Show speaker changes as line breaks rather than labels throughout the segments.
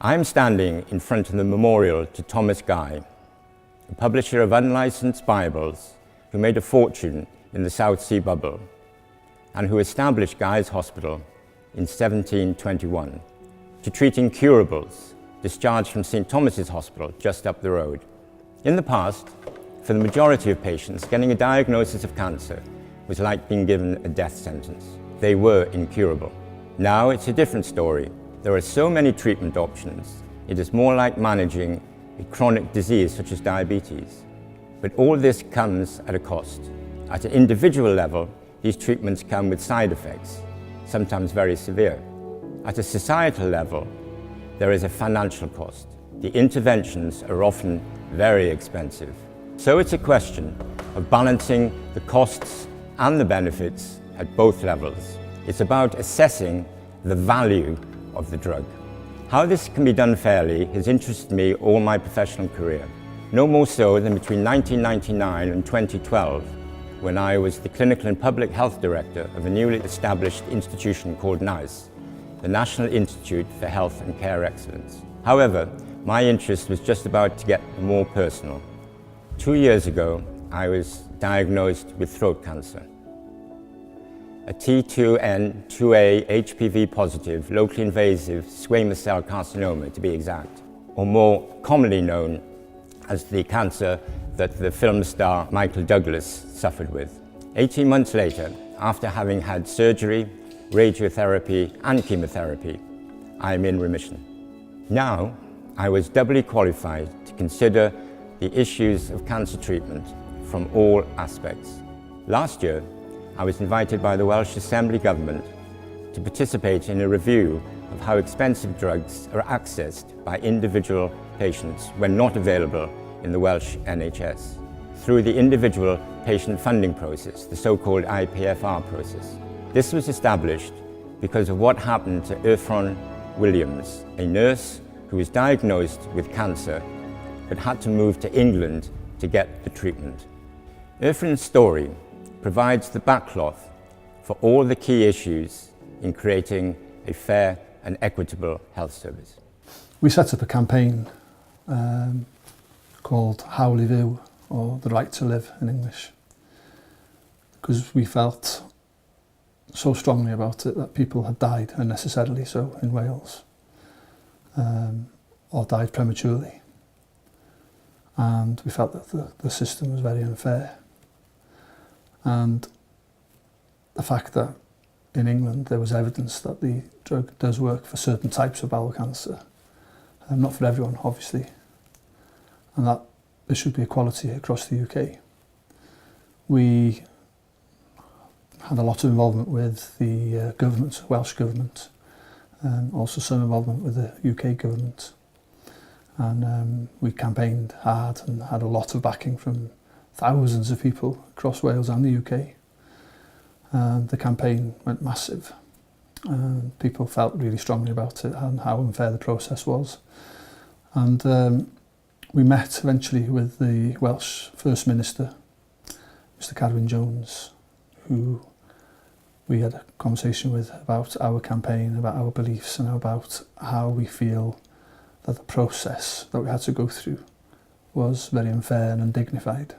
I'm standing in front of the memorial to Thomas Guy, a publisher of unlicensed Bibles who made a fortune in the South Sea bubble and who established Guy's Hospital in 1721 to treat incurables discharged from St. Thomas's Hospital just up the road. In the past, for the majority of patients, getting a diagnosis of cancer was like being given a death sentence. They were incurable. Now it's a different story. There are so many treatment options. It is more like managing a chronic disease such as diabetes. But all this comes at a cost. At an individual level, these treatments come with side effects, sometimes very severe. At a societal level, there is a financial cost. The interventions are often very expensive. So it's a question of balancing the costs and the benefits at both levels. It's about assessing the value of the drug. How this can be done fairly has interested me all my professional career. No more so than between 1999 and 2012, when I was the Clinical and Public Health Director of a newly established institution called NICE, the National Institute for Health and Care Excellence. However, my interest was just about to get more personal. 2 years ago, I was diagnosed with throat cancer. A T2N2A HPV positive, locally invasive squamous cell carcinoma to be exact, or more commonly known as the cancer that the film star Michael Douglas suffered with. 18 months later, after having had surgery, radiotherapy and chemotherapy, I am in remission. Now, I was doubly qualified to consider the issues of cancer treatment from all aspects. Last year, I was invited by the Welsh Assembly Government to participate in a review of how expensive drugs are accessed by individual patients when not available in the Welsh NHS, through the individual patient funding process, the so-called IPFR process. This was established because of what happened to Irfan Williams, a nurse who was diagnosed with cancer but had to move to England to get the treatment. Irfan's story provides the backcloth for all the key issues in creating a fair and equitable health service.
We set up a campaign called Hawl I Fyw, or The Right to Live in English, because we felt so strongly about it that people had died unnecessarily so in Wales, or died prematurely. And we felt that the system was very unfair. And the fact that in England there was evidence that the drug does work for certain types of bowel cancer, not for everyone obviously, and that there should be equality across the UK. We had a lot of involvement with the government, Welsh government, and also some involvement with the UK government. And we campaigned hard and had a lot of backing from thousands of people across Wales and the UK. And the campaign went massive. And people felt really strongly about it and how unfair the process was. And we met eventually with the Welsh First Minister, Mr Carwyn Jones, who we had a conversation with about our campaign, about our beliefs and about how we feel that the process that we had to go through was very unfair and undignified.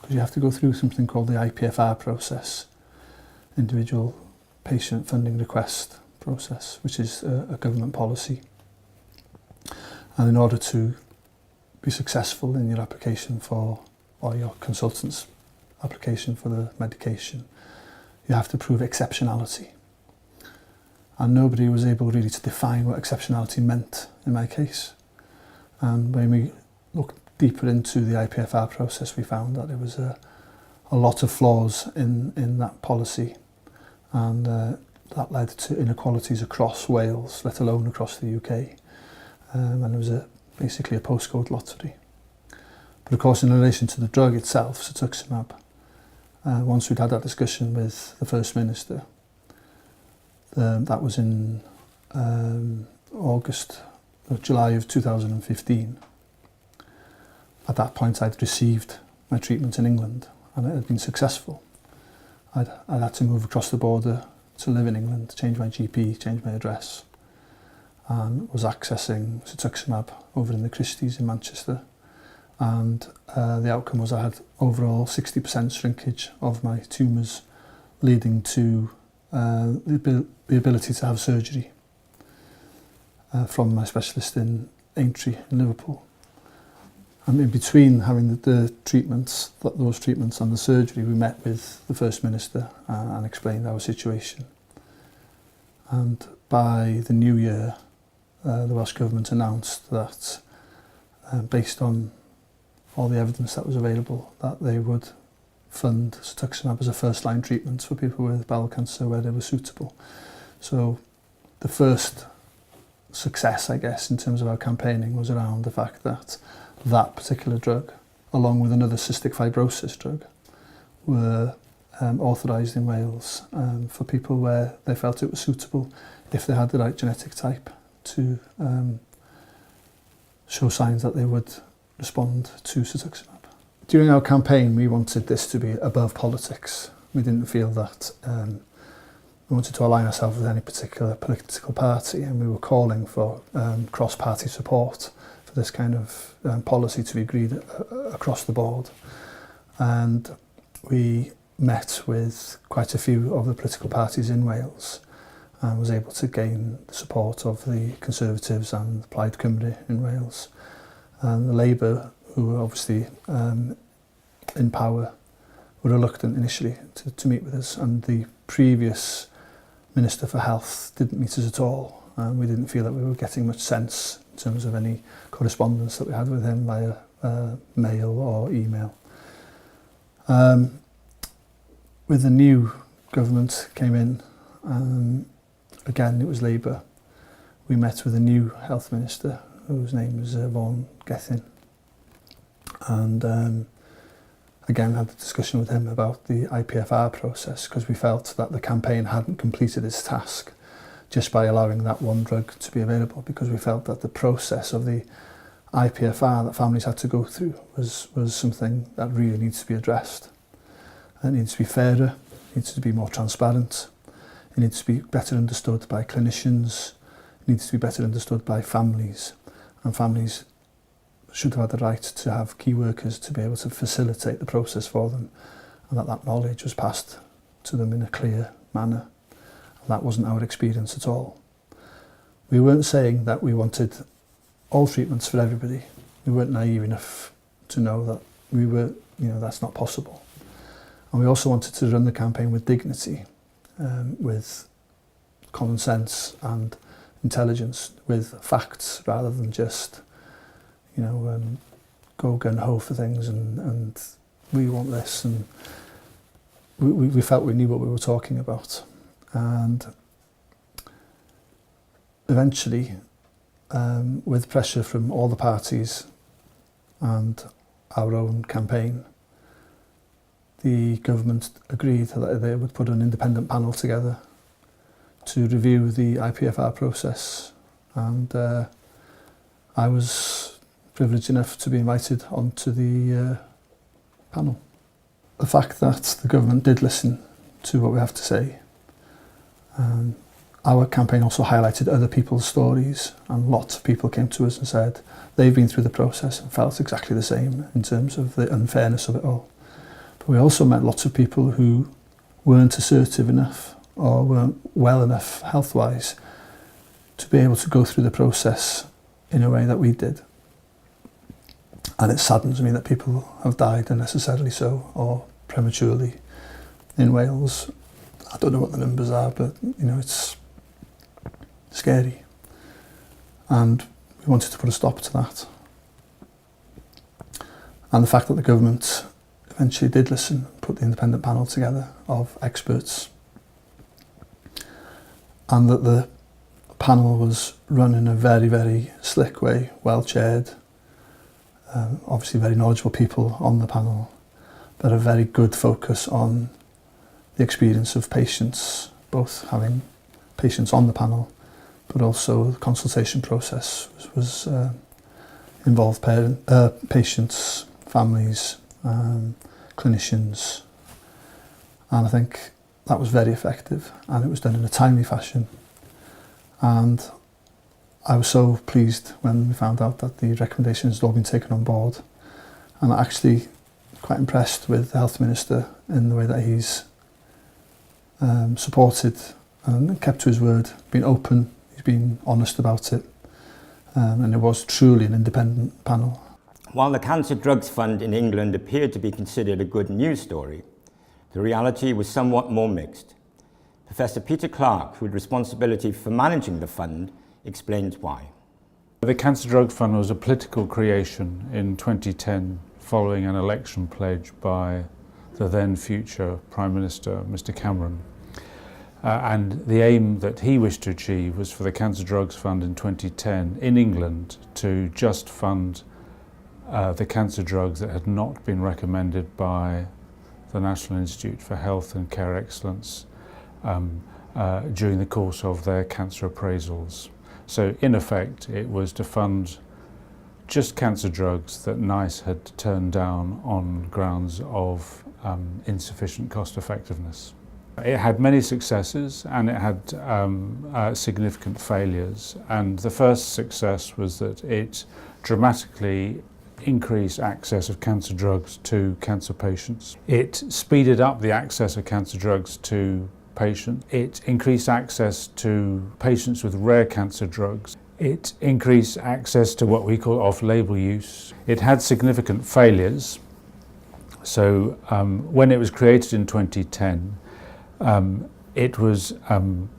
Because you have to go through something called the IPFR process, individual patient funding request process, which is a government policy. And in order to be successful in your application for, or your consultant's application for the medication, you have to prove exceptionality. And nobody was able really to define what exceptionality meant in my case. And when we looked deeper into the IPFR process, we found that there was a lot of flaws in that policy, and that led to inequalities across Wales, let alone across the UK. And it was basically a postcode lottery. But of course, in relation to the drug itself, cetuximab, once we'd had that discussion with the First Minister, that was in July of 2015. At that point, I'd received my treatment in England and it had been successful. I'd had to move across the border to live in England, change my GP, change my address. and was accessing cetuximab over in the Christie's in Manchester. And the outcome was I had overall 60% shrinkage of my tumours, leading to the ability to have surgery from my specialist in Aintree in Liverpool. And in between having the treatments, those treatments and the surgery, we met with the First Minister and explained our situation. And by the new year, the Welsh Government announced that, based on all the evidence that was available, that they would fund cetuximab as a first-line treatment for people with bowel cancer where they were suitable. So the first success, I guess, in terms of our campaigning was around the fact that that particular drug, along with another cystic fibrosis drug, were authorised in Wales for people where they felt it was suitable if they had the right genetic type to show signs that they would respond to cetuximab. During our campaign, we wanted this to be above politics. We didn't feel that we wanted to align ourselves with any particular political party, and we were calling for cross-party support for this kind of policy to be agreed across the board. And we met with quite a few of the political parties in Wales and was able to gain the support of the Conservatives and Plaid Cymru in Wales. And the Labour, who were obviously in power, were reluctant initially to meet with us, and the previous Minister for Health didn't meet us at all. We didn't feel that we were getting much sense in terms of any correspondence that we had with him via mail or email. With the new government came in, again it was Labour. We met with a new health minister whose name is Vaughan Gethin, and again had a discussion with him about the IPFR process, because we felt that the campaign hadn't completed its task just by allowing that one drug to be available, because we felt that the process of the IPFR that families had to go through was something that really needs to be addressed. It needs to be fairer, it needs to be more transparent, it needs to be better understood by clinicians, it needs to be better understood by families, and families should have had the right to have key workers to be able to facilitate the process for them, and that knowledge was passed to them in a clear manner. And that wasn't our experience at all. We weren't saying that we wanted all treatments for everybody. We weren't naive enough to know that we were, that's not possible. And we also wanted to run the campaign with dignity, with common sense and intelligence, with facts rather than just, go gun-ho for things and we want this. And we felt we knew what we were talking about. And eventually, with pressure from all the parties and our own campaign, the government agreed that they would put an independent panel together to review the IPFR process, and I was privileged enough to be invited onto the panel. The fact that the government did listen to what we have to say, our campaign also highlighted other people's stories, and lots of people came to us and said they've been through the process and felt exactly the same in terms of the unfairness of it all. But we also met lots of people who weren't assertive enough or weren't well enough health-wise to be able to go through the process in a way that we did. And it saddens me that people have died unnecessarily so, or prematurely in Wales. I don't know what the numbers are, but it's scary. And we wanted to put a stop to that. And the fact that the government eventually did listen, put the independent panel together of experts, and that the panel was run in a very, very slick way, well chaired, obviously very knowledgeable people on the panel, but a very good focus on the experience of patients, both having patients on the panel, but also the consultation process was involved patients, families, clinicians, and I think that was very effective, and it was done in a timely fashion. And I was so pleased when we found out that the recommendations had all been taken on board, and I'm actually quite impressed with the Health Minister in the way that he's supported and kept to his word, been open, he's been honest about it, and it was truly an independent panel.
While the Cancer Drugs Fund in England appeared to be considered a good news story, the reality was somewhat more mixed. Professor Peter Clark, who had responsibility for managing the fund, explains why.
The Cancer Drug Fund was a political creation in 2010 following an election pledge by the then future Prime Minister, Mr. Cameron. And the aim that he wished to achieve was for the Cancer Drugs Fund in 2010 in England to just fund the cancer drugs that had not been recommended by the National Institute for Health and Care Excellence during the course of their cancer appraisals. So in effect, it was to fund just cancer drugs that NICE had turned down on grounds of insufficient cost effectiveness. It had many successes and it had significant failures. And the first success was that it dramatically increased access of cancer drugs to cancer patients. It speeded up the access of cancer drugs to patients. It increased access to patients with rare cancer drugs. It increased access to what we call off-label use. It had significant failures. So when it was created in 2010, it was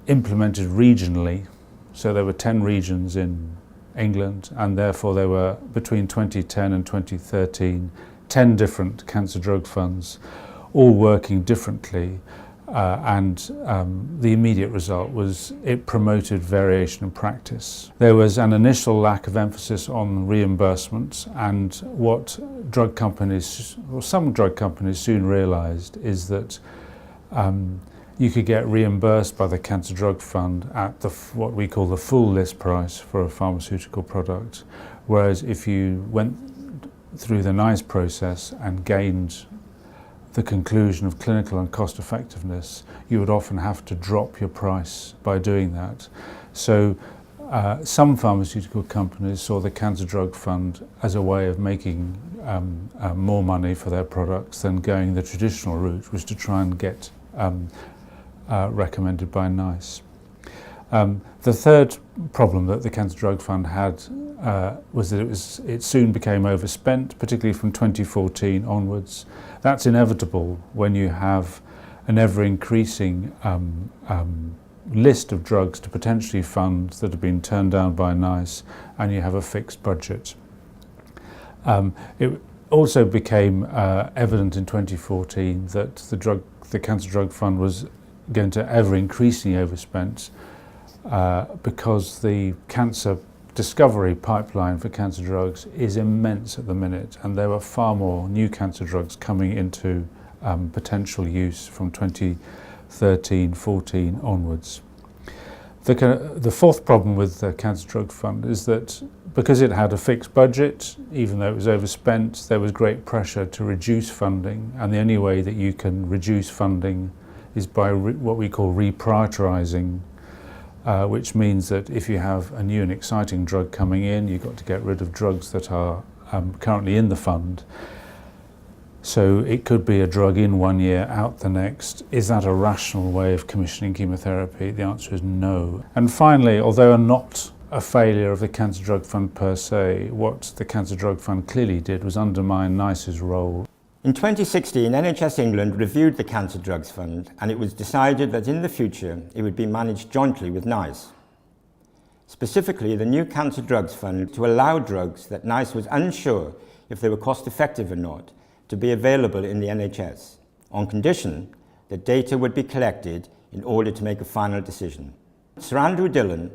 implemented regionally. So there were 10 regions in England, and therefore there were, between 2010 and 2013, 10 different cancer drug funds, all working differently. And the immediate result was it promoted variation in practice. There was an initial lack of emphasis on reimbursement, and what drug companies, or some drug companies soon realised, is that you could get reimbursed by the Cancer Drug Fund at what we call the full list price for a pharmaceutical product, whereas if you went through the NICE process and gained the conclusion of clinical and cost effectiveness, you would often have to drop your price by doing that. So some pharmaceutical companies saw the Cancer Drug Fund as a way of making more money for their products than going the traditional route, which was to try and get recommended by NICE. The third problem that the Cancer Drug Fund had was that it soon became overspent, particularly from 2014 onwards. That's inevitable when you have an ever-increasing list of drugs to potentially fund that have been turned down by NICE, and you have a fixed budget. It also became evident in 2014 that the Cancer Drug Fund was going to ever-increasingly overspent because the cancer discovery pipeline for cancer drugs is immense at the minute, and there were far more new cancer drugs coming into potential use from 2013-14 onwards. The fourth problem with the Cancer Drug Fund is that because it had a fixed budget, even though it was overspent, there was great pressure to reduce funding, and the only way that you can reduce funding is by what we call reprioritising, which means that if you have a new and exciting drug coming in, you've got to get rid of drugs that are currently in the fund. So it could be a drug in 1 year, out the next. Is that a rational way of commissioning chemotherapy? The answer is no. And finally, although not a failure of the Cancer Drug Fund per se, what the Cancer Drug Fund clearly did was undermine NICE's role.
In 2016, NHS England reviewed the Cancer Drugs Fund, and it was decided that in the future it would be managed jointly with NICE. Specifically, the new Cancer Drugs Fund to allow drugs that NICE was unsure if they were cost effective or not to be available in the NHS, on condition that data would be collected in order to make a final decision. Sir Andrew Dillon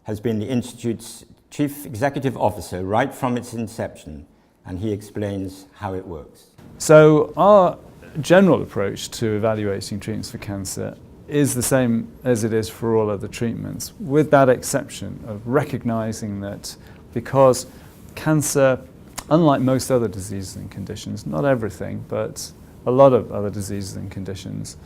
has been the Institute's Chief Executive Officer right from its inception, and he explains how it works.
So our general approach to evaluating treatments for cancer is the same as it is for all other treatments, with that exception of recognising that because cancer, unlike most other diseases and conditions, not everything, but a lot of other diseases and conditions,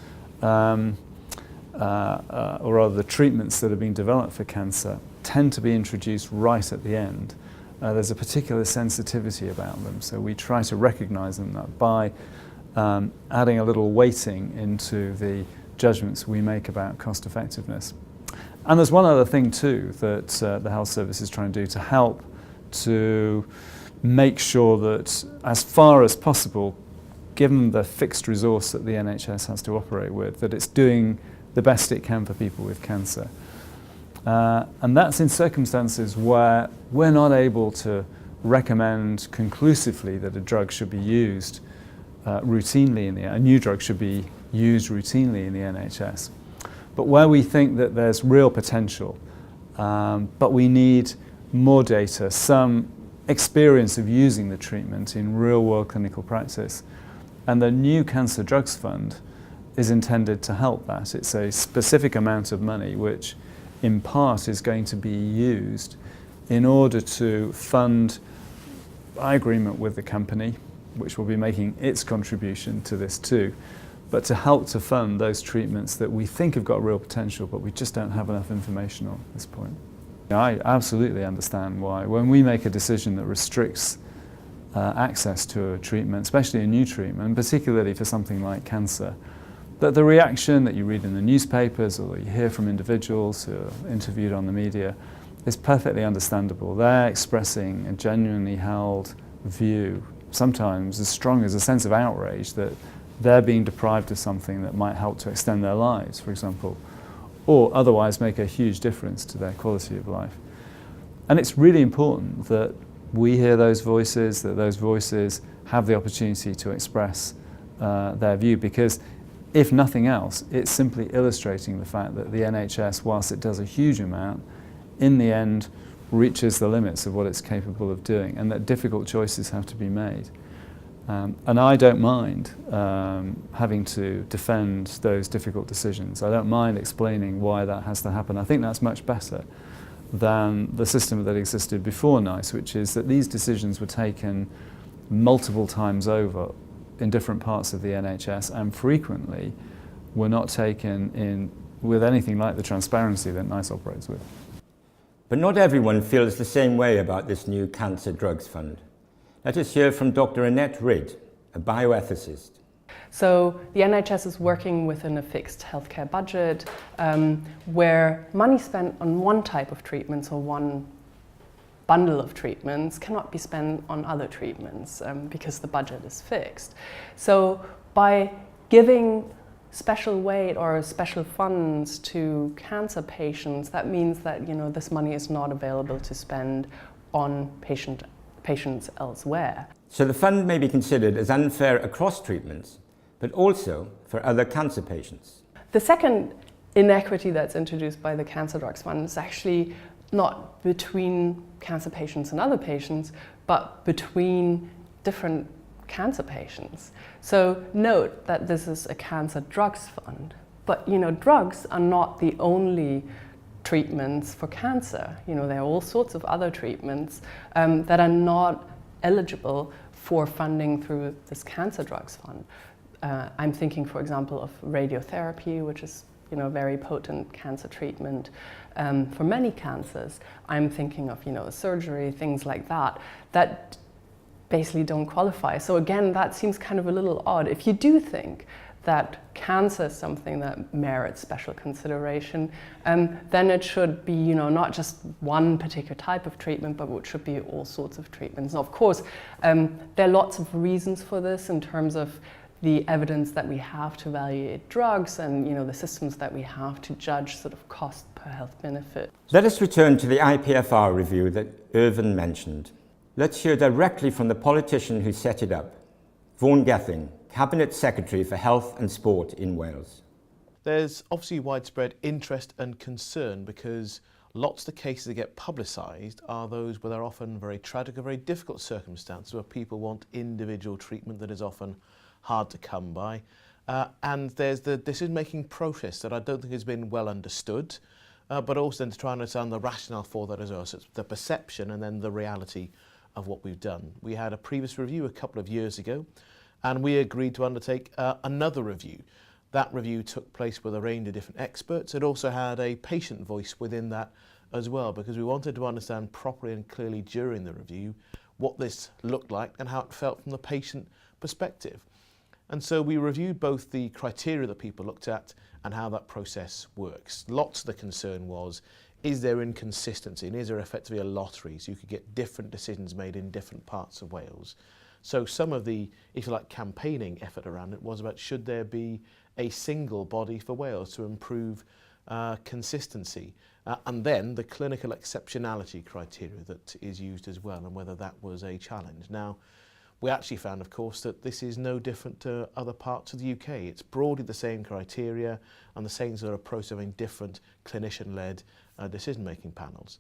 or rather the treatments that are being developed for cancer, tend to be introduced right at the end. There's a particular sensitivity about them, so we try to recognise them that by adding a little weighting into the judgments we make about cost effectiveness. And there's one other thing too that the health service is trying to do to help to make sure that, as far as possible, given the fixed resource that the NHS has to operate with, that it's doing the best it can for people with cancer. And that's in circumstances where we're not able to recommend conclusively that a drug should be used routinely a new drug should be used routinely in the NHS. But where we think that there's real potential, but we need more data, some experience of using the treatment in real-world clinical practice. And the new Cancer Drugs Fund is intended to help that. It's a specific amount of money which in part is going to be used in order to fund, by agreement with the company, which will be making its contribution to this too, but to help to fund those treatments that we think have got real potential, but we just don't have enough information on at this point. I absolutely understand why, when we make a decision that restricts access to a treatment, especially a new treatment, particularly for something like cancer, that the reaction that you read in the newspapers or that you hear from individuals who are interviewed on the media is perfectly understandable. They're expressing a genuinely held view, sometimes as strong as a sense of outrage that they're being deprived of something that might help to extend their lives, for example, or otherwise make a huge difference to their quality of life. And it's really important that we hear those voices, that those voices have the opportunity to express their view, because if nothing else, it's simply illustrating the fact that the NHS, whilst it does a huge amount, in the end reaches the limits of what it's capable of doing, and that difficult choices have to be made. And I don't mind having to defend those difficult decisions. I don't mind explaining why that has to happen. I think that's much better than the system that existed before NICE, which is that these decisions were taken multiple times over in different parts of the NHS, and frequently were not taken in with anything like the transparency that NICE operates with.
But not everyone feels the same way about this new Cancer Drugs Fund. Let us hear from Dr. Annette Ridd, a bioethicist.
So the NHS is working within a fixed healthcare budget where money spent on one type of treatments or one bundle of treatments cannot be spent on other treatments because the budget is fixed. So by giving special weight or special funds to cancer patients, that means that this money is not available to spend on patients elsewhere.
So the fund may be considered as unfair across treatments, but also for other cancer patients.
The second inequity that's introduced by the Cancer Drugs Fund is actually not between cancer patients and other patients, but between different cancer patients. So note that this is a Cancer Drugs Fund, but drugs are not the only treatments for cancer. There are all sorts of other treatments that are not eligible for funding through this Cancer Drugs Fund. I'm thinking, for example, of radiotherapy, which is a very potent cancer treatment for many cancers. I'm thinking of surgery, things like that basically don't qualify. So again, that seems kind of a little odd. If you do think that cancer is something that merits special consideration, then it should be not just one particular type of treatment, but it should be all sorts of treatments. Now, of course, there are lots of reasons for this in terms of the evidence that we have to evaluate drugs and the systems that we have to judge sort of cost per health benefit.
Let us return to the IPFR review that Irvin mentioned. Let's hear directly from the politician who set it up, Vaughan Gething, Cabinet Secretary for Health and Sport in Wales.
There's obviously widespread interest and concern because lots of the cases that get publicised are those where there are often very tragic or very difficult circumstances where people want individual treatment that is often hard to come by. And there's the decision-making process that I don't think has been well understood, but also then to try and understand the rationale for that as well. So it's the perception and then the reality of what we've done. We had a previous review a couple of years ago, and we agreed to undertake another review. That review took place with a range of different experts. It also had a patient voice within that as well, because we wanted to understand properly and clearly during the review what this looked like and how it felt from the patient perspective. And so we reviewed both the criteria that people looked at and how that process works. Lots of the concern was, is there inconsistency and is there effectively a lottery so you could get different decisions made in different parts of Wales? So some of the, if you like, campaigning effort around it was about, should there be a single body for Wales to improve consistency? And then the clinical exceptionality criteria that is used as well, and whether that was a challenge. Now, we actually found, of course, that this is no different to other parts of the UK. It's broadly the same criteria and the same sort of approach of having different clinician-led decision-making panels.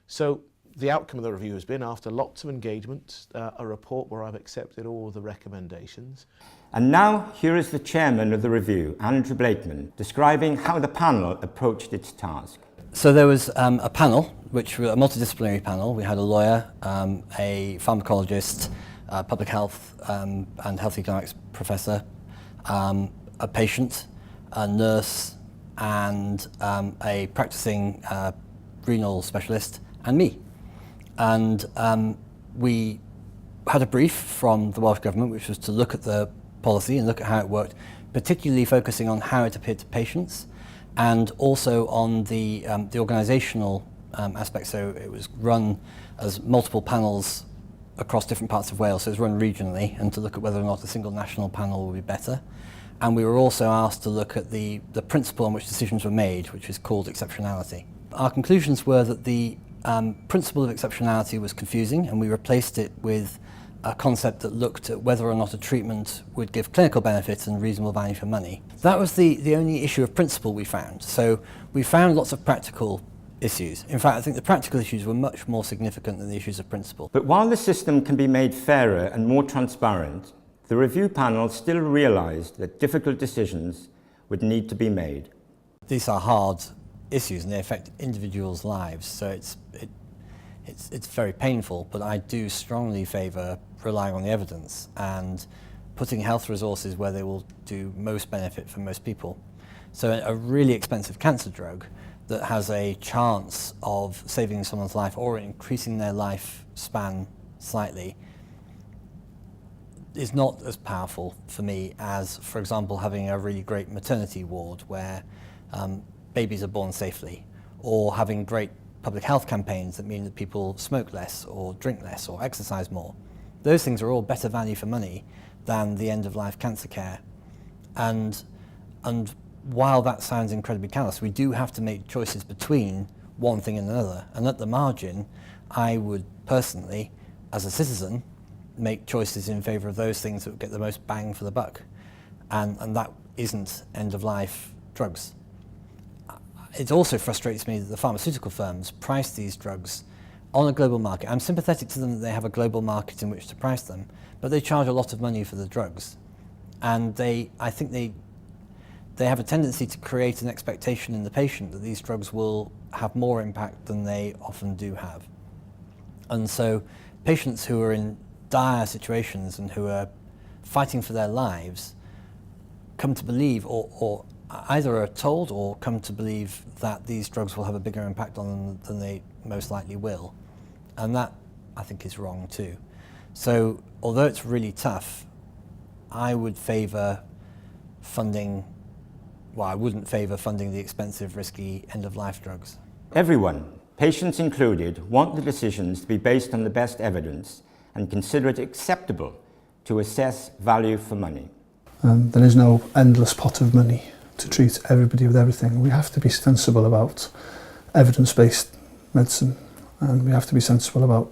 So the outcome of the review has been, after lots of engagement, a report where I've accepted all of the recommendations.
And now, here is the chairman of the review, Andrew Blakeman, describing how the panel approached its task.
So there was a panel, which was a multidisciplinary panel. We had a lawyer, a pharmacologist, public health and health economics professor, a patient, a nurse, and a practicing renal specialist, and me. And we had a brief from the Welsh Government, which was to look at the policy and look at how it worked, particularly focusing on how it appeared to patients, and also on the organisational aspect. So it was run as multiple panels across different parts of Wales, so it was run regionally, and to look at whether or not a single national panel would be better. And we were also asked to look at the principle on which decisions were made, which is called exceptionality. Our conclusions were that the principle of exceptionality was confusing, and we replaced it with a concept that looked at whether or not a treatment would give clinical benefits and reasonable value for money. That was the only issue of principle we found. So we found lots of practical issues. In fact, I think the practical issues were much more significant than the issues of principle.
But while the system can be made fairer and more transparent, the review panel still realised that difficult decisions would need to be made.
These are hard issues and they affect individuals' lives, so it's very painful, but I do strongly favour relying on the evidence and putting health resources where they will do most benefit for most people. So a really expensive cancer drug that has a chance of saving someone's life or increasing their lifespan slightly is not as powerful for me as, for example, having a really great maternity ward where babies are born safely, or having great public health campaigns that mean that people smoke less or drink less or exercise more. Those things are all better value for money than the end-of-life cancer care. And while that sounds incredibly callous, we do have to make choices between one thing and another. And at the margin, I would personally, as a citizen, make choices in favour of those things that would get the most bang for the buck. And that isn't end-of-life drugs. It also frustrates me that the pharmaceutical firms price these drugs on a global market. I'm sympathetic to them that they have a global market in which to price them, but they charge a lot of money for the drugs. And I think they have a tendency to create an expectation in the patient that these drugs will have more impact than they often do have. And so patients who are in dire situations and who are fighting for their lives come to believe, or either are told or come to believe, that these drugs will have a bigger impact on them than they most likely will. And that, I think, is wrong too. So although it's really tough, I would favour funding, well, I wouldn't favour funding the expensive, risky end-of-life drugs.
Everyone, patients included, want the decisions to be based on the best evidence and consider it acceptable to assess value for money.
There is no endless pot of money to treat everybody with everything. We have to be sensible about evidence-based medicine, and we have to be sensible about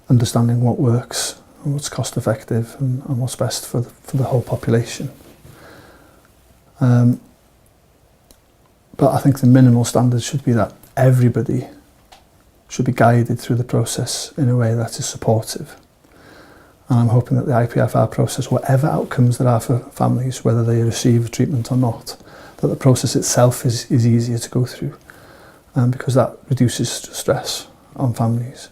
understanding what works and what's cost effective and what's best for the whole population. But I think the minimal standard should be that everybody should be guided through the process in a way that is supportive. And I'm hoping that the IPFR process, whatever outcomes there are for families, whether they receive treatment or not, that the process itself is easier to go through, because that reduces stress on families.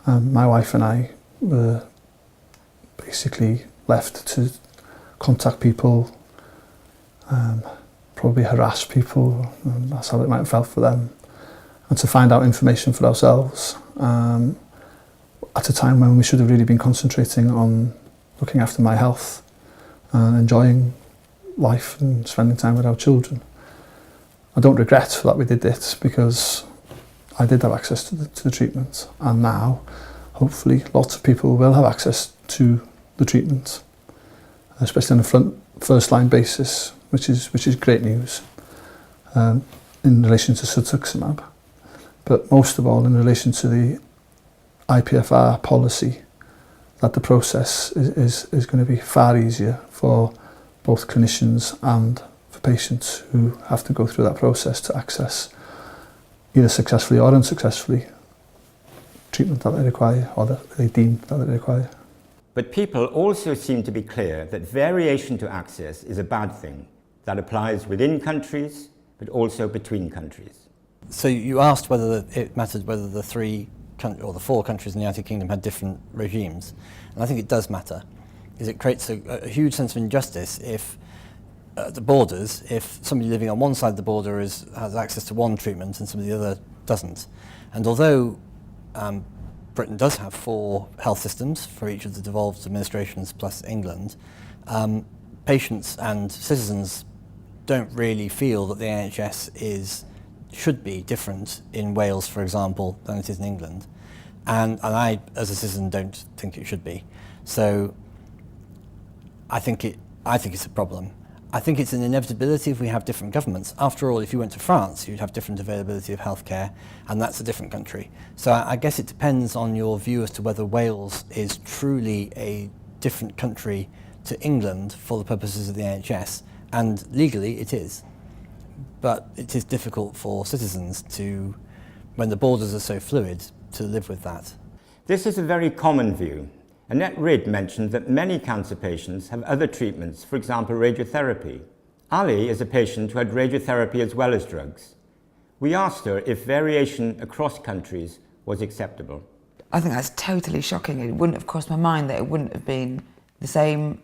My wife and I were basically left to contact people probably harass people, and that's how it might have felt for them. And to find out information for ourselves at a time when we should have really been concentrating on looking after my health and enjoying life and spending time with our children. I don't regret that we did it, because I did have access to the treatment, and now hopefully lots of people will have access to the treatment, especially on a first line basis, which is great news in relation to cetuximab, but most of all in relation to the IPFR policy, that the process is going to be far easier for both clinicians and for patients who have to go through that process to access, either successfully or unsuccessfully, treatment that they require or that they deem that they require.
But people also seem to be clear that variation to access is a bad thing. That applies within countries, but also between countries.
So you asked whether it mattered whether the 3 or the 4 countries in the United Kingdom had different regimes. And I think it does matter, because it creates a huge sense of injustice if at the borders, if somebody living on one side of the border has access to one treatment and somebody the other doesn't. And although Britain does have 4 health systems for each of the devolved administrations plus England, patients and citizens don't really feel that the NHS should be different in Wales, for example, than it is in England. And I, as a citizen, don't think it should be. So I think it's a problem. I think it's an inevitability if we have different governments. After all, if you went to France, you'd have different availability of healthcare, and that's a different country. So I guess it depends on your view as to whether Wales is truly a different country to England for the purposes of the NHS, and legally it is. But it is difficult for citizens to, when the borders are so fluid, to live with that.
This is a very common view. Annette Ridd mentioned that many cancer patients have other treatments, for example radiotherapy. Ali is a patient who had radiotherapy as well as drugs. We asked her if variation across countries was acceptable.
I think that's totally shocking. It wouldn't have crossed my mind that it wouldn't have been the same.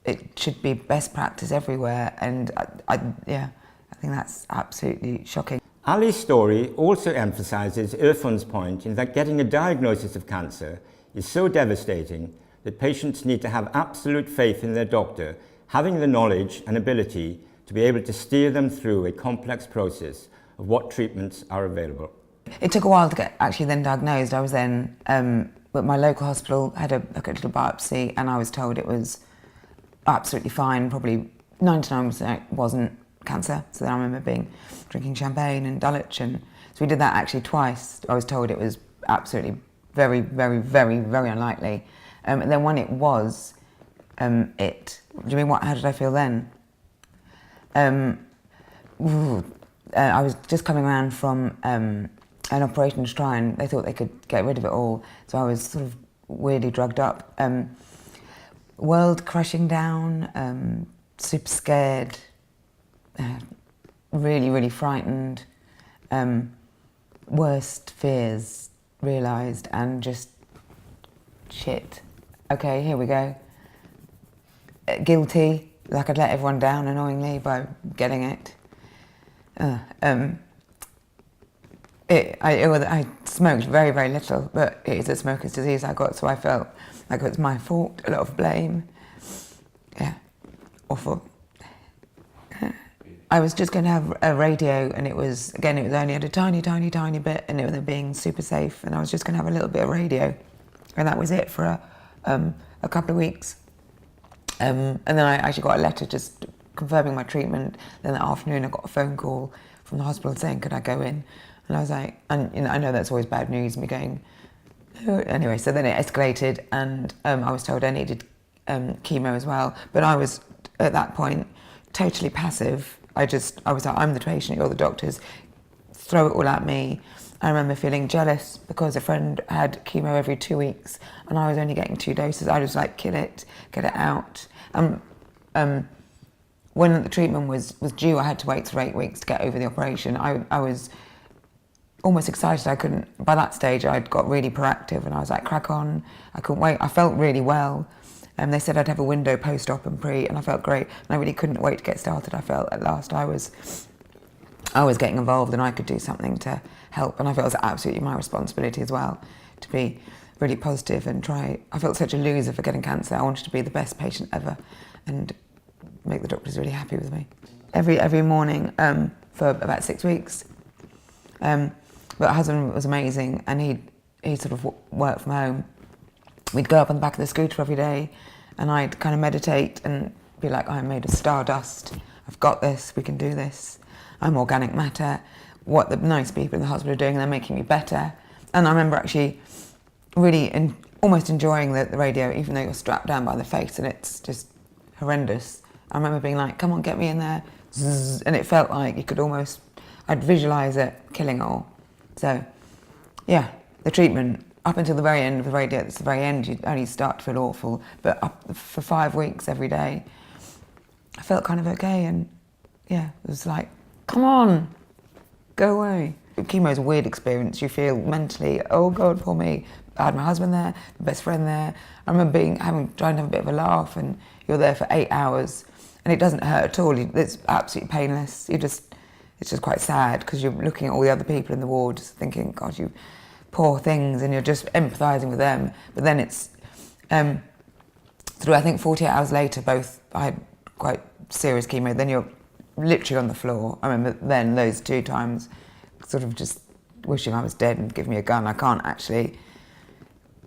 It should be best practice everywhere, and I think that's absolutely shocking.
Ali's story also emphasises Irfan's point in that getting a diagnosis of cancer is so devastating that patients need to have absolute faith in their doctor, having the knowledge and ability to be able to steer them through a complex process of what treatments are available.
It took a while to get actually then diagnosed. I was then, but my local hospital had a little biopsy, and I was told it was absolutely fine, probably 99% wasn't cancer. So then I remember drinking champagne and Dulwich, and so we did that actually twice. I was told it was absolutely very, very, very, very unlikely. And then when it was, do you mean how did I feel then? I was just coming around from an operation to try, and they thought they could get rid of it all. So I was sort of weirdly drugged up. World crashing down, super scared, really, really frightened, worst fears realised, and just shit. Okay, here we go. Guilty, like I'd let everyone down annoyingly by getting it. I smoked very, very little, but it is a smoker's disease I got, so I felt like it was my fault, a lot of blame. Yeah, awful. I was just going to have a radio, and it was only at a tiny, tiny, tiny bit, and they were being super safe, and I was just going to have a little bit of radio, and that was it for a couple of weeks. And then I actually got a letter just confirming my treatment. Then that afternoon I got a phone call from the hospital saying, could I go in? And I was like, and I know that's always bad news, me going, no. Anyway, so then it escalated, and I was told I needed chemo as well, but I was, at that point, totally passive. I was like, I'm the patient, you're the doctors, throw it all at me. I remember feeling jealous because a friend had chemo every 2 weeks and I was only getting 2 doses. I was like, kill it, get it out. When the treatment was due, I had to wait for 8 weeks to get over the operation. I was almost excited. By that stage, I'd got really proactive, and I was like, crack on. I couldn't wait. I felt really well. They said I'd have a window post-op and pre, and I felt great. And I really couldn't wait to get started. I felt at last I was getting involved and I could do something to help. And I felt it was absolutely my responsibility as well to be really positive and try. I felt such a loser for getting cancer. I wanted to be the best patient ever and make the doctors really happy with me. Every morning for about 6 weeks. But my husband was amazing, and he sort of worked from home. We'd go up on the back of the scooter every day, and I'd kind of meditate and be like, I'm made of stardust. I've got this. We can do this. I'm organic matter. What the nice people in the hospital are doing, they're making me better. And I remember actually really almost enjoying the radio, even though you're strapped down by the face and it's just horrendous. I remember being like, come on, get me in there. Zzz, and it felt like you could almost, I'd visualise it killing it all. So, yeah, the treatment, up until the very end of the radio, it's the very end, you only start to feel awful. But up for 5 weeks every day, I felt kind of okay. And yeah, it was like, come on, go away. Chemo is a weird experience. You feel mentally, oh God, poor me. I had my husband there, my best friend there. I remember trying to have a bit of a laugh, and you're there for 8 hours, and it doesn't hurt at all. It's absolutely painless. It's just quite sad because you're looking at all the other people in the ward, just thinking, God, you poor things, and you're just empathising with them. But then it's through, I think, 48 hours later, I had quite serious chemo. Then you're literally on the floor. I remember then those 2 times, sort of just wishing I was dead and give me a gun. I can't actually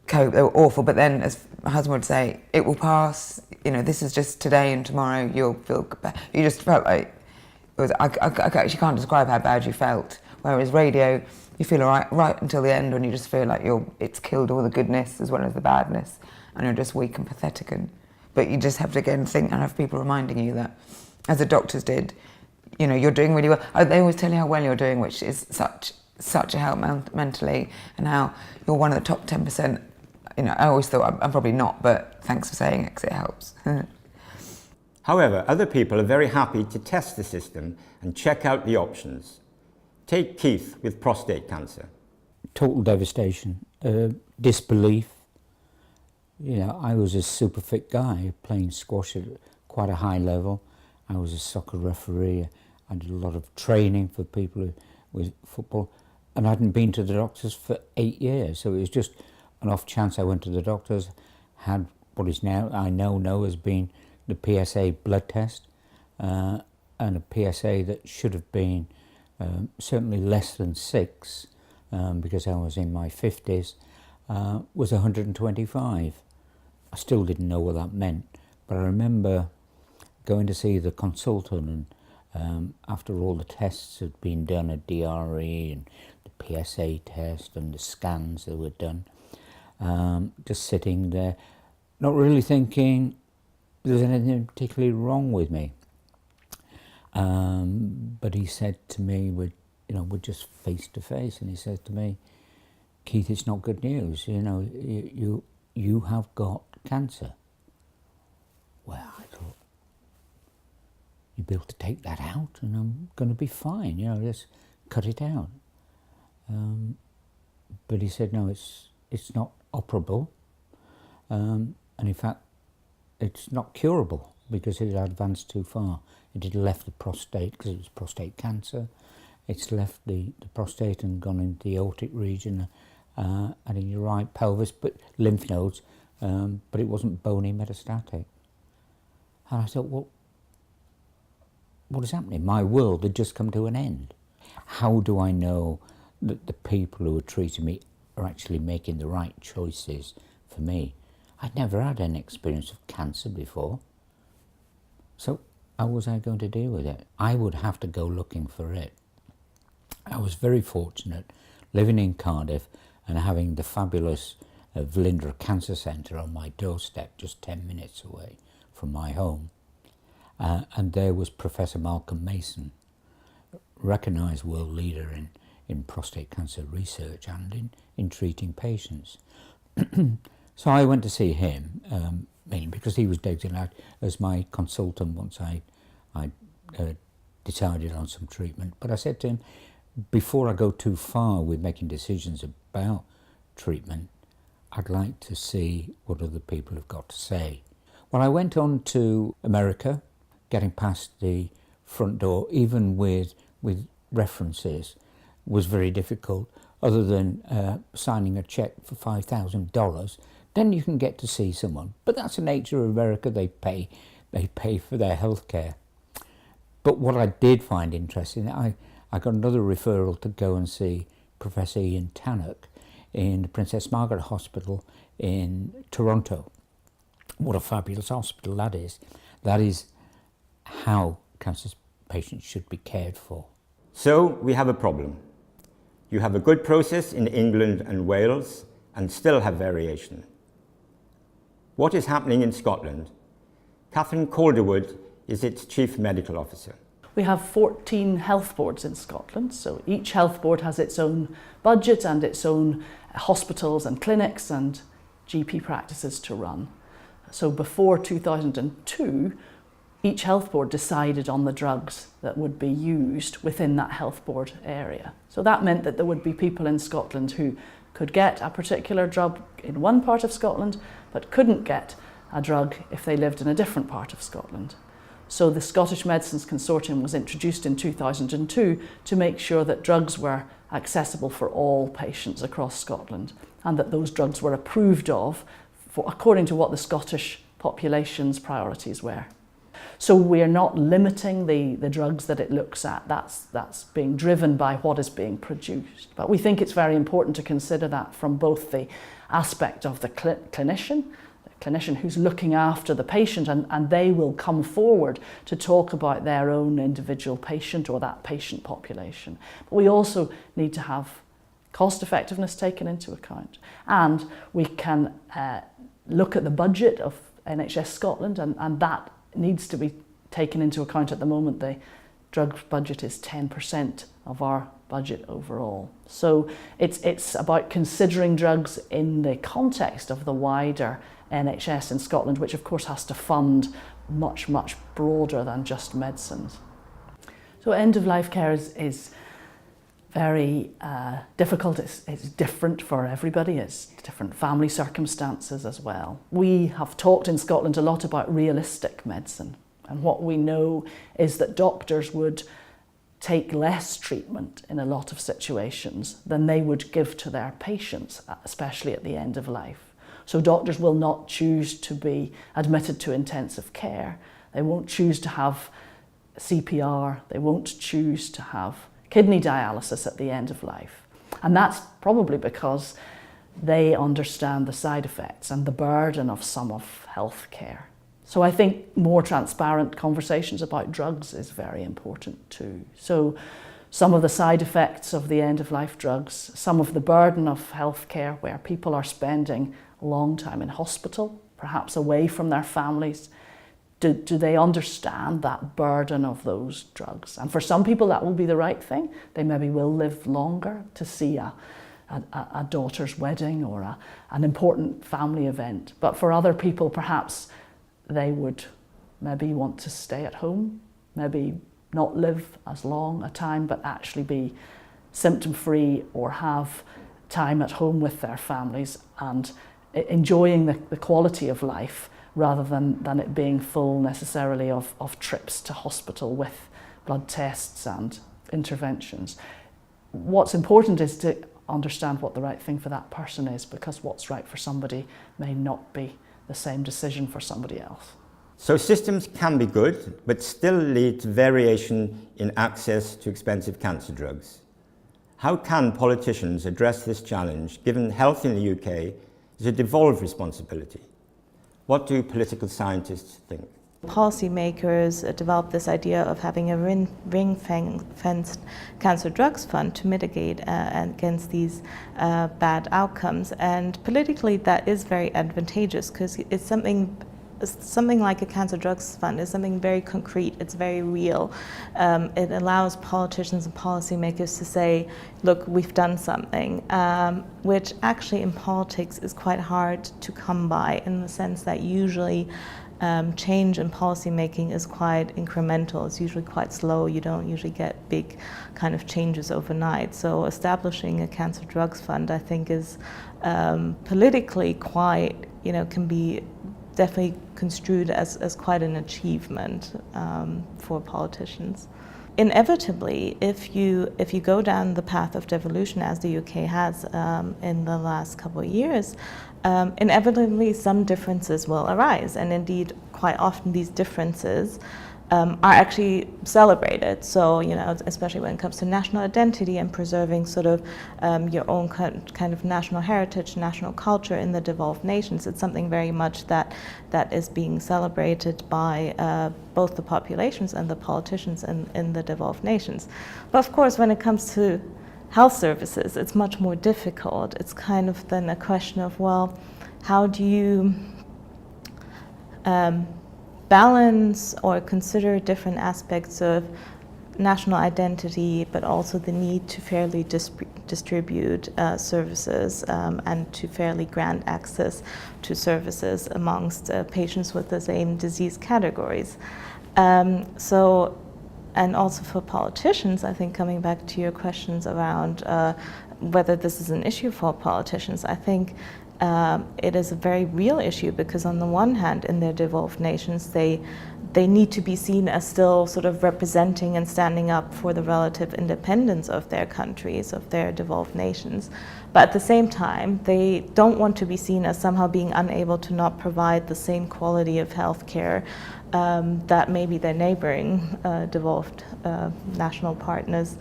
cope. They were awful. But then, as my husband would say, it will pass. You know, this is just today, and tomorrow you'll feel better. You just felt like it was. I actually can't describe how bad you felt. Whereas radio, you feel all right until the end, when you just feel like it's killed all the goodness as well as the badness, and you're just weak and pathetic. But you just have to again think and have people reminding you that, as the doctors did, you know, you're doing really well. They always tell you how well you're doing, which is such a help mentally, and how you're one of the top 10%. You know, I always thought I'm probably not, but thanks for saying it, 'cause it helps.
However, other people are very happy to test the system and check out the options. Take Keith with prostate cancer.
Total devastation, disbelief. You know, I was a super fit guy playing squash at quite a high level. I was a soccer referee. I did a lot of training for people with football, and I hadn't been to the doctors for 8 years. So it was just an off chance I went to the doctors, had what is now, I now know has been the PSA blood test, and a PSA that should have been certainly less than 6, because I was in my 50s, was 125. I still didn't know what that meant, but I remember going to see the consultant, and after all the tests had been done, a DRE and the PSA test and the scans that were done, just sitting there, not really thinking there's anything particularly wrong with me. But he said to me, we're just face to face, and he said to me, Keith, it's not good news. You know, you have got cancer. Well, I thought, you'll be able to take that out and I'm going to be fine, you know, just cut it out. But he said, no, it's not operable, and in fact, it's not curable because it had advanced too far. It had left the prostate, because it was prostate cancer. It's left the prostate and gone into the aortic region, and in your right pelvis, but lymph nodes, but it wasn't bony metastatic. And I thought, well, what is happening? My world had just come to an end. How do I know that the people who are treating me are actually making the right choices for me? I'd never had any experience of cancer before. So how was I going to deal with it? I would have to go looking for it. I was very fortunate living in Cardiff and having the fabulous Velindre Cancer Centre on my doorstep, just 10 minutes away from my home. And there was Professor Malcolm Mason, recognised world leader in prostate cancer research and in treating patients. So I went to see him, mainly because he was designated as my consultant once I decided on some treatment. But I said to him, before I go too far with making decisions about treatment, I'd like to see what other people have got to say. Well, I went on to America, getting past the front door, even with references, was very difficult, other than signing a cheque for $5,000. Then you can get to see someone. But that's the nature of America, they pay for their health care. But what I did find interesting, I got another referral to go and see Professor Ian Tannock in the Princess Margaret Hospital in Toronto. What a fabulous hospital that is. That is how cancer patients should be cared for.
So we have a problem. You have a good process in England and Wales and still have variation. What is happening in Scotland? Catherine Calderwood is its Chief Medical Officer.
We have 14 health boards in Scotland, so each health board has its own budget and its own hospitals and clinics and GP practices to run. So before 2002, each health board decided on the drugs that would be used within that health board area. So that meant that there would be people in Scotland who could get a particular drug in one part of Scotland, but couldn't get a drug if they lived in a different part of Scotland. So the Scottish Medicines Consortium was introduced in 2002 to make sure that drugs were accessible for all patients across Scotland, and that those drugs were approved of according to what the Scottish population's priorities were. So we are not limiting the drugs that it looks at. That's being driven by what is being produced. But we think it's very important to consider that from both the aspect of the clinician who's looking after the patient, and they will come forward to talk about their own individual patient or that patient population. But we also need to have cost effectiveness taken into account. And we can look at the budget of NHS Scotland, and that needs to be taken into account. At the moment, the drug budget is 10% of our budget overall. So it's about considering drugs in the context of the wider NHS in Scotland, which of course has to fund much, much broader than just medicines. So end-of-life care is very difficult. It's different for everybody. It's different family circumstances as well. We have talked in Scotland a lot about realistic medicine, and what we know is that doctors would take less treatment in a lot of situations than they would give to their patients, especially at the end of life. So doctors will not choose to be admitted to intensive care. They won't choose to have CPR. They won't choose to have kidney dialysis at the end of life. And that's probably because they understand the side effects and the burden of some of health care. So I think more transparent conversations about drugs is very important too. So some of the side effects of the end-of-life drugs, some of the burden of health care where people are spending a long time in hospital, perhaps away from their families. Do they understand that burden of those drugs? And for some people that will be the right thing. They maybe will live longer to see a daughter's wedding or an important family event. But for other people, perhaps they would maybe want to stay at home, maybe not live as long a time, but actually be symptom-free or have time at home with their families and enjoying the quality of life, rather than it being full necessarily of trips to hospital with blood tests and interventions. What's important is to understand what the right thing for that person is, because what's right for somebody may not be the same decision for somebody else.
So systems can be good, but still lead to variation in access to expensive cancer drugs. How can politicians address this challenge, given health in the UK is a devolved responsibility? What do political scientists think?
Policymakers developed this idea of having a ring-fenced cancer drugs fund to mitigate against these bad outcomes. And politically, that is very advantageous, because it's something like a cancer drugs fund is something very concrete. It's very real. It allows politicians and policymakers to say, look, we've done something, which actually in politics is quite hard to come by, in the sense that usually change in policy making is quite incremental. It's usually quite slow. You don't usually get big kind of changes overnight. So establishing a cancer drugs fund, I think, is politically quite, can be definitely construed as quite an achievement for politicians. Inevitably, if you go down the path of devolution, as the UK has in the last couple of years, inevitably some differences will arise, and indeed quite often these differences are actually celebrated. So, you know, especially when it comes to national identity and preserving sort of your own kind of national heritage, national culture in the devolved nations, it's something very much that is being celebrated by both the populations and the politicians in the devolved nations. But of course, when it comes to health services, it's much more difficult. It's kind of then a question of, well, how do you balance or consider different aspects of national identity, but also the need to fairly distribute services and to fairly grant access to services amongst patients with the same disease categories. And also for politicians, I think, coming back to your questions around whether this is an issue for politicians, I think it is a very real issue, because on the one hand, in their devolved nations, they need to be seen as still sort of representing and standing up for the relative independence of their countries, of their devolved nations. But at the same time, they don't want to be seen as somehow being unable to not provide the same quality of healthcare that maybe their neighboring devolved national partners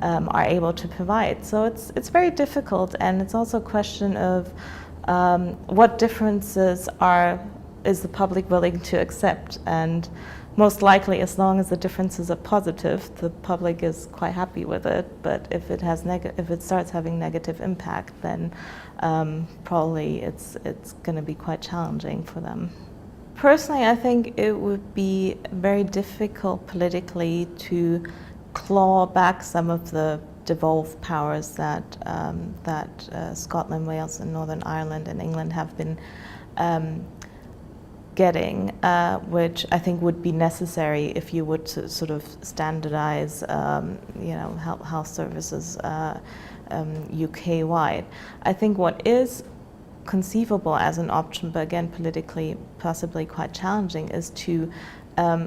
are able to provide. So it's very difficult, and it's also a question of what differences is the public willing to accept, and most likely, as long as the differences are positive, the public is quite happy with it. But if it starts having negative impact, then probably it's going to be quite challenging for them. Personally, I think it would be very difficult politically to claw back some of the devolved powers that Scotland, Wales, and Northern Ireland and England have been getting, which I think would be necessary if you would sort of standardize, health services UK-wide. I think what is conceivable as an option, but again politically possibly quite challenging, is to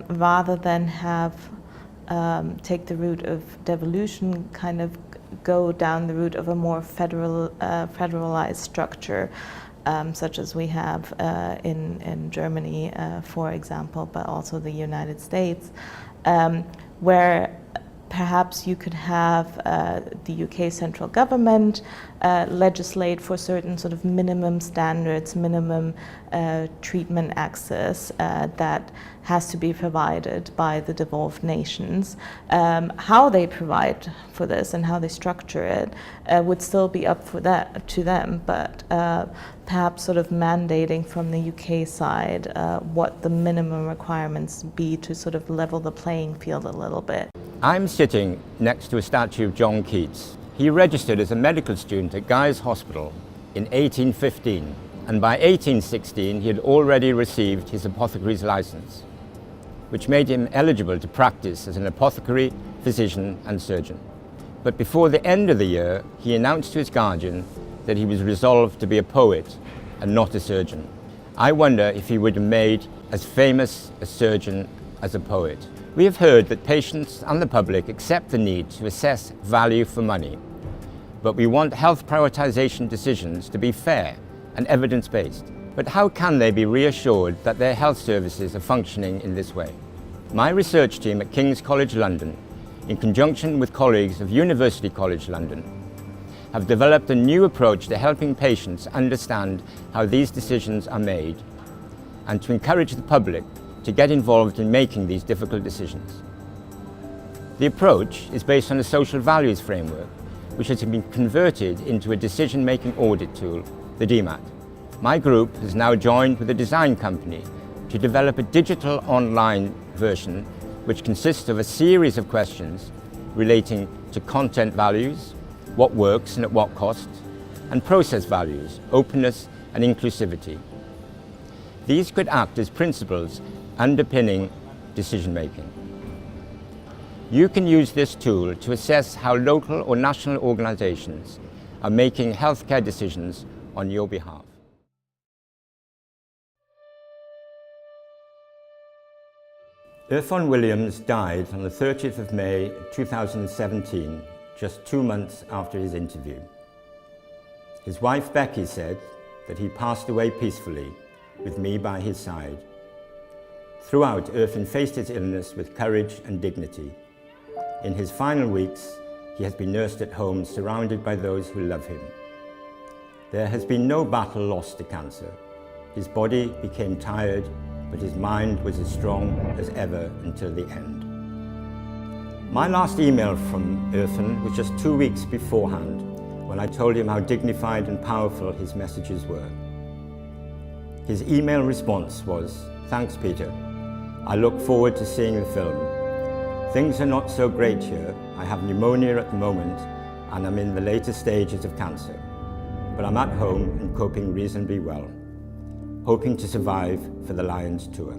rather than have take the route of devolution, kind of go down the route of a more federalized structure, such as we have in Germany, for example, but also the United States, where perhaps you could have the UK central government legislate for certain sort of minimum standards, minimum treatment access that has to be provided by the devolved nations. How they provide for this and how they structure it would still be up to them, but perhaps sort of mandating from the UK side what the minimum requirements be to sort of level the playing field a little bit.
I'm sitting next to a statue of John Keats. He registered as a medical student at Guy's Hospital in 1815, and by 1816 he had already received his apothecary's license, which made him eligible to practice as an apothecary, physician and surgeon. But before the end of the year, he announced to his guardian that he was resolved to be a poet and not a surgeon. I wonder if he would have made as famous a surgeon as a poet. We have heard that patients and the public accept the need to assess value for money, but we want health prioritization decisions to be fair and evidence-based. But how can they be reassured that their health services are functioning in this way? My research team at King's College London, in conjunction with colleagues of University College London, have developed a new approach to helping patients understand how these decisions are made and to encourage the public to get involved in making these difficult decisions. The approach is based on a social values framework, which has been converted into a decision-making audit tool, the DMAT. My group has now joined with a design company to develop a digital online version which consists of a series of questions relating to content values, what works and at what cost, and process values, openness and inclusivity. These could act as principles underpinning decision-making. You can use this tool to assess how local or national organizations are making healthcare decisions on your behalf. Irfan Williams died on the 30th of May 2017, just 2 months after his interview. His wife Becky said that he passed away peacefully, with me by his side. Throughout, Irfan faced his illness with courage and dignity. In his final weeks, he has been nursed at home, surrounded by those who love him. There has been no battle lost to cancer. His body became tired, but his mind was as strong as ever until the end. My last email from Irfan was just 2 weeks beforehand, when I told him how dignified and powerful his messages were. His email response was, "Thanks, Peter. I look forward to seeing the film. Things are not so great here. I have pneumonia at the moment, and I'm in the later stages of cancer. But I'm at home and coping reasonably well, hoping to survive for the Lions tour."